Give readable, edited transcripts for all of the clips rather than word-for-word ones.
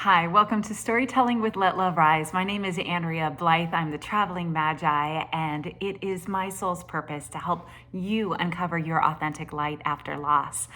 Hi, welcome to Storytelling with Let Love Rise. My name is Andrea Blythe. I'm the traveling magi, and it is my soul's purpose to help you uncover your authentic light after loss.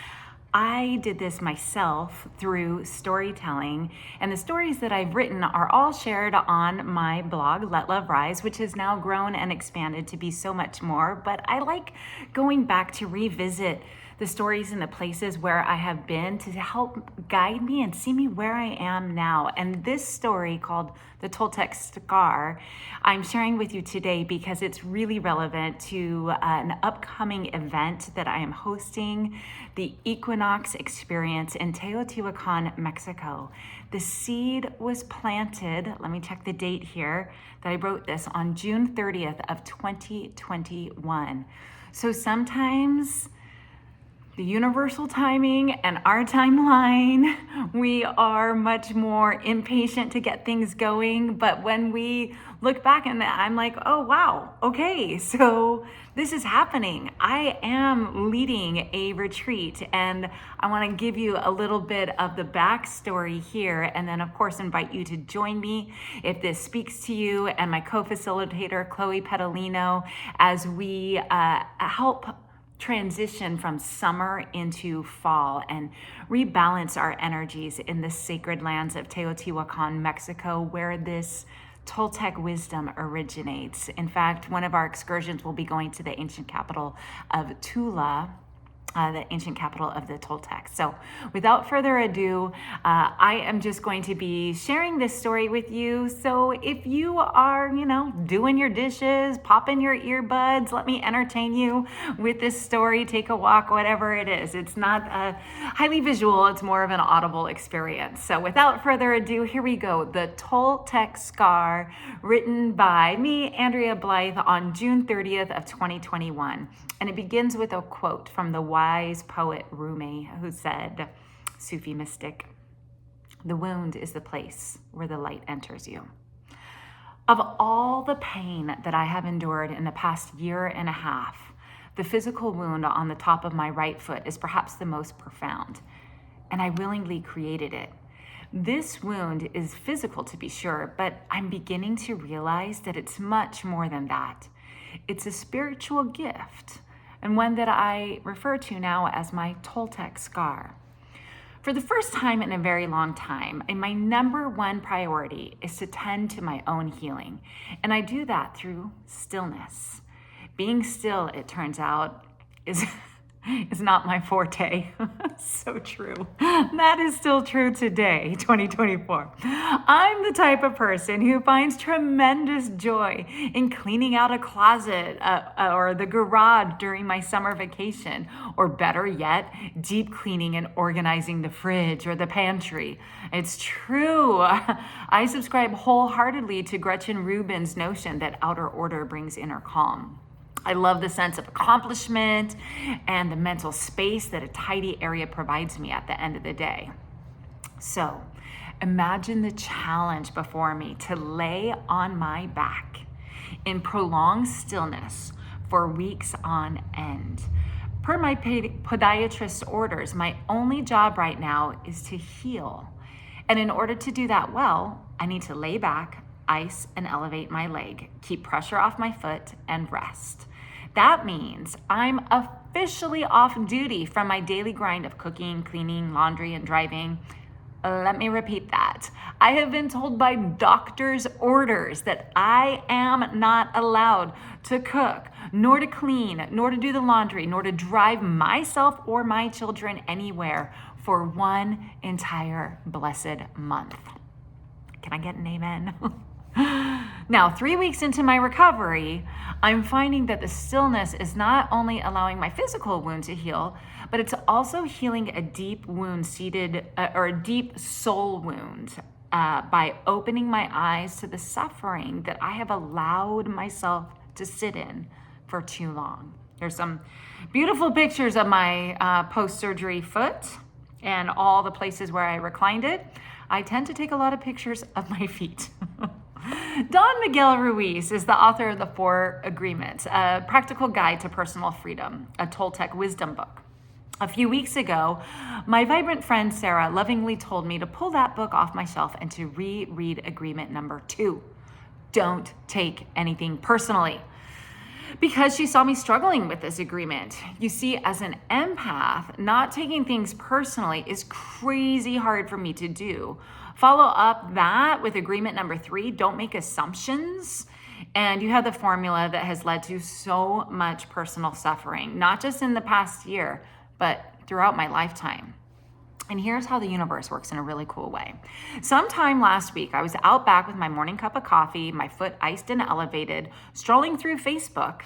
I did this myself through storytelling, and the stories that I've written are all shared on my blog, Let Love Rise, which has now grown and expanded to be so much more. But I like going back to revisit the stories and the places where I have been to help guide me and see me where I am now. And this story, called the Toltec Scar, I'm sharing with you today because it's really relevant to an upcoming event that I am hosting, the Equinox Experience in Teotihuacan, Mexico. The seed was planted, let me check the date here, that I wrote this on June 30th of 2021. So sometimes the universal timing and our timeline, we are much more impatient to get things going. But when we look back and I'm like, oh, wow, okay, so this is happening. I am leading a retreat, and I want to give you a little bit of the backstory here, and then of course invite you to join me if this speaks to you and my co-facilitator, Chloe Pedalino, as we help transition from summer into fall and rebalance our energies in the sacred lands of Teotihuacan, Mexico, where this Toltec wisdom originates. In fact, one of our excursions will be going to the ancient capital of Tula, the ancient capital of the Toltecs. So without further ado, I am just going to be sharing this story with you. So if you are, doing your dishes, pop in your earbuds, let me entertain you with this story, take a walk, whatever it is. It's not highly visual, it's more of an audible experience. So without further ado, here we go. The Toltec Scar, written by me, Andrea Blythe, on June 30th of 2021. And it begins with a quote from the wise poet Rumi, who said, Sufi mystic, "The wound is the place where the light enters you." Of all the pain that I have endured in the past year and a half, the physical wound on the top of my right foot is perhaps the most profound, and I willingly created it. This wound is physical, to be sure, but I'm beginning to realize that it's much more than that. It's a spiritual gift, and one that I refer to now as my Toltec Scar. For the first time in a very long time, my number one priority is to tend to my own healing, and I do that through stillness. Being still, it turns out, is not my forte. So true. That is still true today, 2024. I'm the type of person who finds tremendous joy in cleaning out a closet or the garage during my summer vacation, or better yet, deep cleaning and organizing the fridge or the pantry. It's true. I subscribe wholeheartedly to Gretchen Rubin's notion that outer order brings inner calm. I love the sense of accomplishment and the mental space that a tidy area provides me at the end of the day. So imagine the challenge before me to lay on my back in prolonged stillness for weeks on end. Per my podiatrist's orders, my only job right now is to heal. And in order to do that well, I need to lay back, ice and elevate my leg, keep pressure off my foot, and rest. That means I'm officially off duty from my daily grind of cooking, cleaning, laundry, and driving. Let me repeat that. I have been told by doctor's orders that I am not allowed to cook, nor to clean, nor to do the laundry, nor to drive myself or my children anywhere for one entire blessed month. Can I get an amen? Now, 3 weeks into my recovery, I'm finding that the stillness is not only allowing my physical wound to heal, but it's also healing a deep wound or a deep soul wound by opening my eyes to the suffering that I have allowed myself to sit in for too long. There's some beautiful pictures of my post-surgery foot and all the places where I reclined it. I tend to take a lot of pictures of my feet. Don Miguel Ruiz is the author of The Four Agreements, a practical guide to personal freedom, a Toltec wisdom book. A few weeks ago, my vibrant friend Sarah lovingly told me to pull that book off my shelf and to reread agreement number 2. Don't take anything personally. Because she saw me struggling with this agreement. You see, as an empath, not taking things personally is crazy hard for me to do. Follow up that with agreement number 3, don't make assumptions. And you have the formula that has led to so much personal suffering, not just in the past year, but throughout my lifetime. And here's how the universe works in a really cool way. Sometime last week, I was out back with my morning cup of coffee, my foot iced and elevated, strolling through Facebook,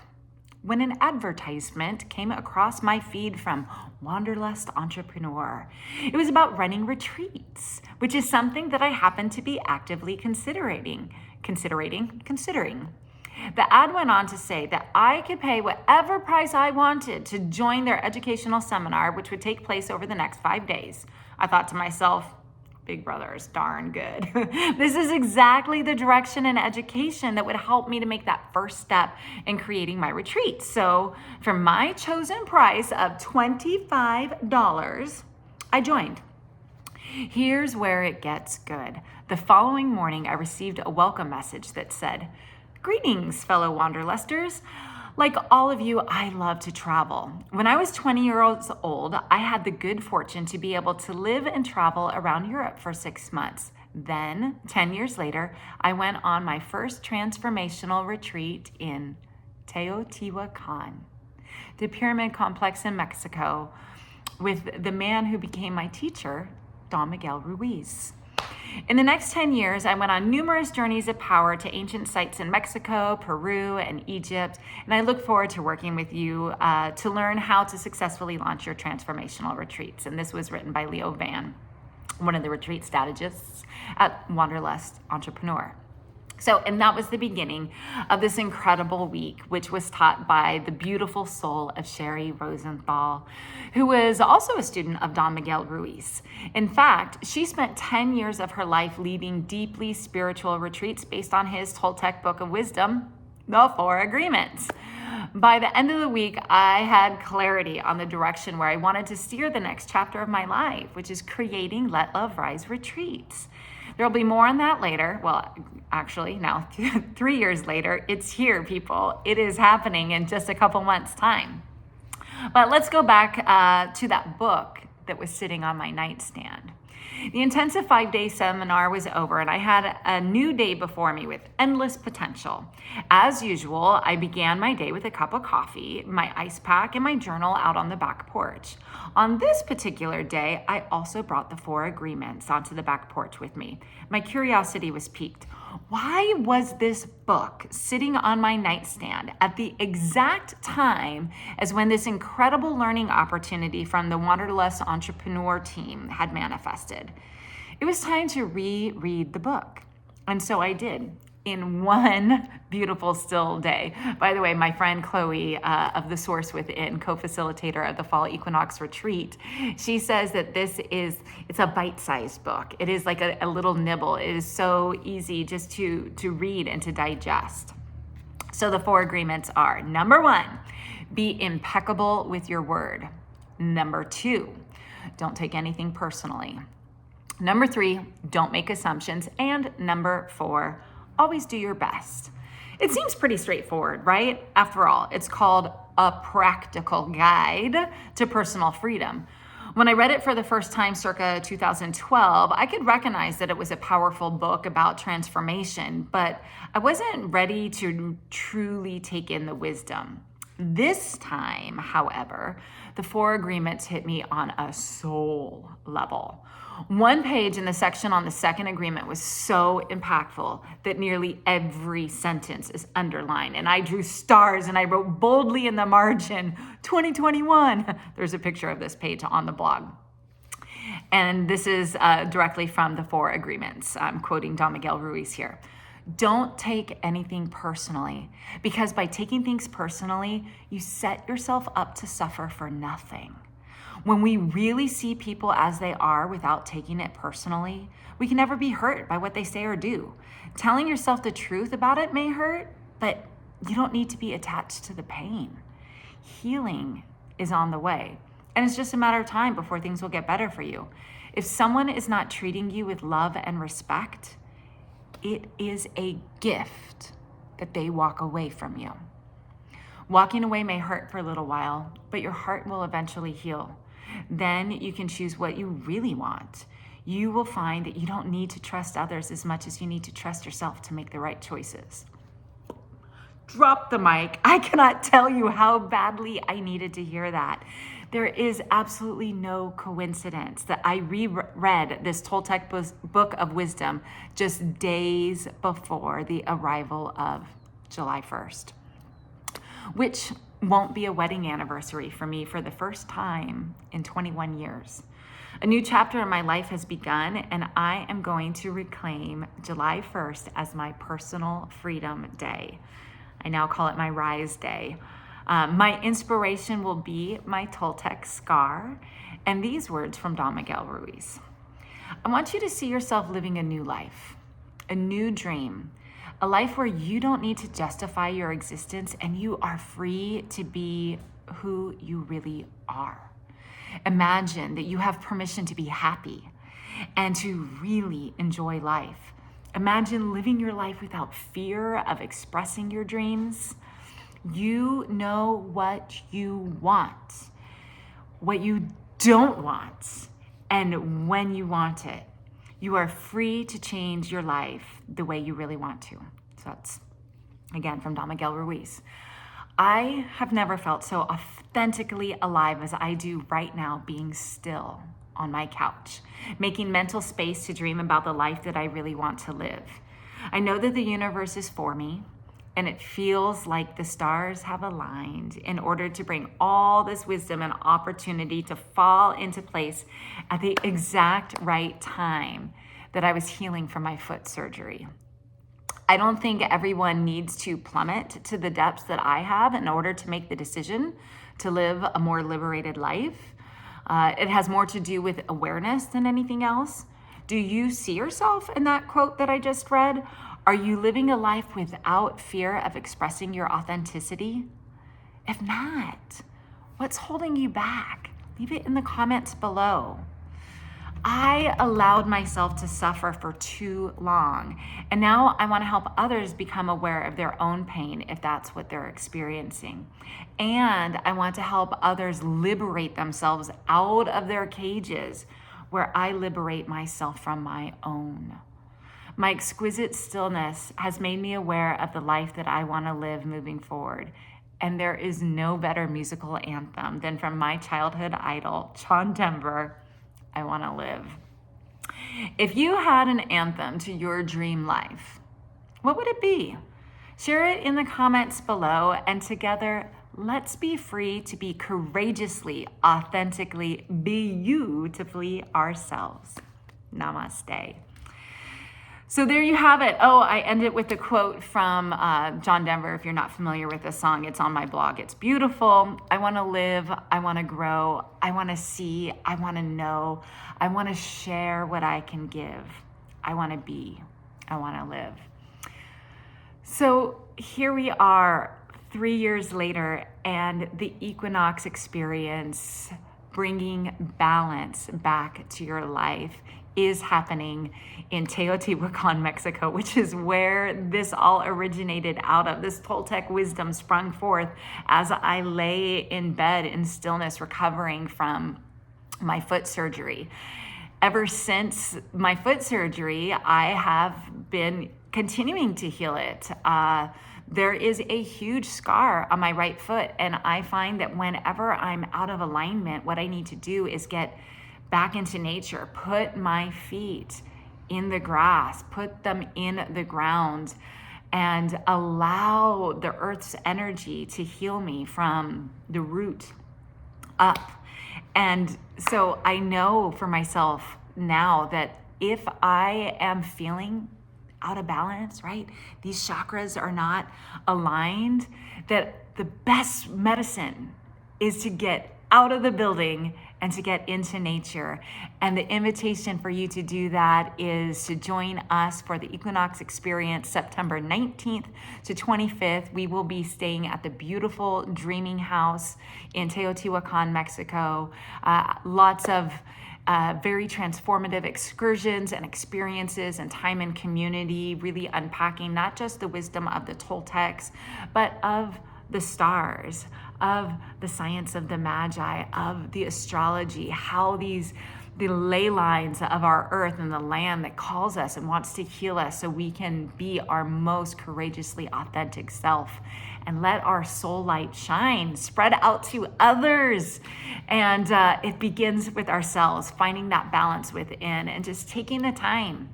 when an advertisement came across my feed from Wanderlust Entrepreneur. It was about running retreats, which is something that I happen to be actively considering. The ad went on to say that I could pay whatever price I wanted to join their educational seminar, which would take place over the next 5 days. I thought to myself, Big Brother is darn good. This is exactly the direction in education that would help me to make that first step in creating my retreat. So for my chosen price of $25, I joined. Here's where it gets good. The following morning, I received a welcome message that said, "Greetings, fellow Wanderlusters. Like all of you, I love to travel. When I was 20 years old, I had the good fortune to be able to live and travel around Europe for 6 months. Then, 10 years later, I went on my first transformational retreat in Teotihuacan, the pyramid complex in Mexico, with the man who became my teacher, Don Miguel Ruiz. In the next 10 years, I went on numerous journeys of power to ancient sites in Mexico, Peru, and Egypt, and I look forward to working with you to learn how to successfully launch your transformational retreats." And this was written by Leo Van, one of the retreat strategists at Wanderlust Entrepreneur. And that was the beginning of this incredible week, which was taught by the beautiful soul of Sherry Rosenthal, who was also a student of Don Miguel Ruiz. In fact, she spent 10 years of her life leading deeply spiritual retreats based on his Toltec book of wisdom, The 4 Agreements. By the end of the week, I had clarity on the direction where I wanted to steer the next chapter of my life, which is creating Let Love Rise retreats. There'll be more on that later. Well, actually, now 3 years later, it's here, people. It is happening in just a couple months' time. But let's go back to that book that was sitting on my nightstand. The intensive 5-day seminar was over, and I had a new day before me with endless potential. As usual, I began my day with a cup of coffee, my ice pack, and my journal out on the back porch. On this particular day, I also brought the 4 agreements onto the back porch with me. My curiosity was piqued. Why was this book sitting on my nightstand at the exact time as when this incredible learning opportunity from the Wanderlust Entrepreneur team had manifested? It was time to reread the book. And so I did, in one beautiful still day. By the way, my friend Chloe of The Source Within, co-facilitator of the Fall Equinox Retreat, she says that it's a bite-sized book. It is like a little nibble. It is so easy just to read and to digest. So the 4 agreements are: number 1, be impeccable with your word. Number 2, don't take anything personally. Number 3, don't make assumptions. And number 4, always do your best. It seems pretty straightforward, right? After all, it's called A Practical Guide to Personal Freedom. When I read it for the first time circa 2012, I could recognize that it was a powerful book about transformation, but I wasn't ready to truly take in the wisdom. This time, however, the 4 agreements hit me on a soul level. One page in the section on the second agreement was so impactful that nearly every sentence is underlined. And I drew stars and I wrote boldly in the margin, 2021. There's a picture of this page on the blog. And this is directly from the 4 agreements. I'm quoting Don Miguel Ruiz here. Don't take anything personally, because by taking things personally, you set yourself up to suffer for nothing. When we really see people as they are without taking it personally, we can never be hurt by what they say or do. Telling yourself the truth about it may hurt, but you don't need to be attached to the pain. Healing is on the way. And it's just a matter of time before things will get better for you. If someone is not treating you with love and respect, it is a gift that they walk away from you. Walking away may hurt for a little while, but your heart will eventually heal. Then you can choose what you really want. You will find that you don't need to trust others as much as you need to trust yourself to make the right choices. Drop the mic. I cannot tell you how badly I needed to hear that. There is absolutely no coincidence that I reread this Toltec book of wisdom just days before the arrival of July 1st, which won't be a wedding anniversary for me for the first time in 21 years. A new chapter in my life has begun, and I am going to reclaim July 1st as my personal freedom day. I now call it my Rise Day. My inspiration will be my Toltec Scar and these words from Don Miguel Ruiz. I want you to see yourself living a new life, a new dream, a life where you don't need to justify your existence and you are free to be who you really are. Imagine that you have permission to be happy and to really enjoy life. Imagine living your life without fear of expressing your dreams. You know what you want, what you don't want, and when you want it. You are free to change your life the way you really want to. So that's, again, from Don Miguel Ruiz. I have never felt so authentically alive as I do right now, being still on my couch, making mental space to dream about the life that I really want to live. I know that the universe is for me, and it feels like the stars have aligned in order to bring all this wisdom and opportunity to fall into place at the exact right time that I was healing from my foot surgery. I don't think everyone needs to plummet to the depths that I have in order to make the decision to live a more liberated life. It has more to do with awareness than anything else. Do you see yourself in that quote that I just read? Are you living a life without fear of expressing your authenticity? If not, what's holding you back? Leave it in the comments below. I allowed myself to suffer for too long, and now I want to help others become aware of their own pain if that's what they're experiencing. And I want to help others liberate themselves out of their cages where I liberate myself from my own. My exquisite stillness has made me aware of the life that I want to live moving forward. And there is no better musical anthem than from my childhood idol, John Denver, I Want to Live. If you had an anthem to your dream life, what would it be? Share it in the comments below, and together, let's be free to be courageously, authentically, beautifully ourselves. Namaste. So there you have it. Oh, I end it with a quote from John Denver. If you're not familiar with this song, it's on my blog. It's beautiful. I want to live. I want to grow. I want to see. I want to know. I want to share what I can give. I want to be. I want to live. So here we are 3 years later, and the equinox experience, bringing balance back to your life, is happening in Teotihuacan, Mexico, which is where this all originated out of. This Toltec wisdom sprung forth as I lay in bed in stillness, recovering from my foot surgery. Ever since my foot surgery, I have been continuing to heal it. There is a huge scar on my right foot, and I find that whenever I'm out of alignment, what I need to do is get back into nature, put my feet in the grass, put them in the ground, and allow the earth's energy to heal me from the root up. And so I know for myself now that if I am feeling out of balance, right? These chakras are not aligned, that the best medicine is to get out of the building and to get into nature. And the invitation for you to do that is to join us for the Equinox Experience September 19th to 25th. We will be staying at the beautiful Dreaming House in Teotihuacan, Mexico. Lots of very transformative excursions and experiences and time in community, really unpacking not just the wisdom of the Toltecs, but of the stars, of the science of the Magi, of the astrology, how the ley lines of our earth and the land that calls us and wants to heal us so we can be our most courageously authentic self and let our soul light shine, spread out to others. And it begins with ourselves, finding that balance within and just taking the time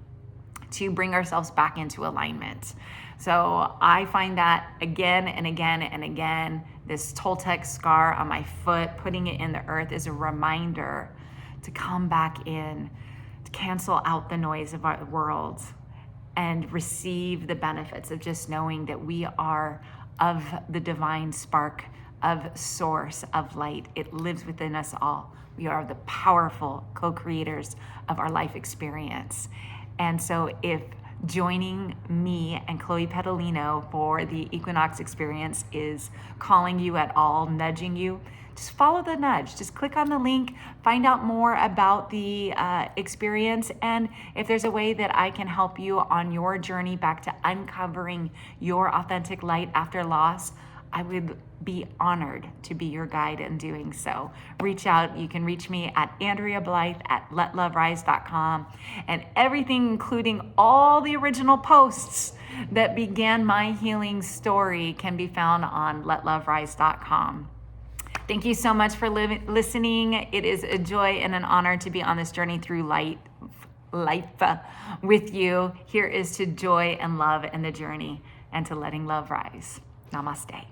to bring ourselves back into alignment. So I find that again and again and again, this Toltec scar on my foot, putting it in the earth is a reminder to come back in, to cancel out the noise of our world and receive the benefits of just knowing that we are of the divine spark of source of light. It lives within us all. We are the powerful co-creators of our life experience. And so if joining me and Chloe Pedalino for the Equinox Experience is calling you at all, nudging you, just follow the nudge. Just click on the link, find out more about the experience, and if there's a way that I can help you on your journey back to uncovering your authentic light after loss, I would be honored to be your guide in doing so. Reach out. You can reach me at AndreaBlythe@letloverise.com, and everything, including all the original posts that began my healing story, can be found on letloverise.com. Thank you so much for listening. It is a joy and an honor to be on this journey through life with you. Here is to joy and love in the journey and to letting love rise. Namaste.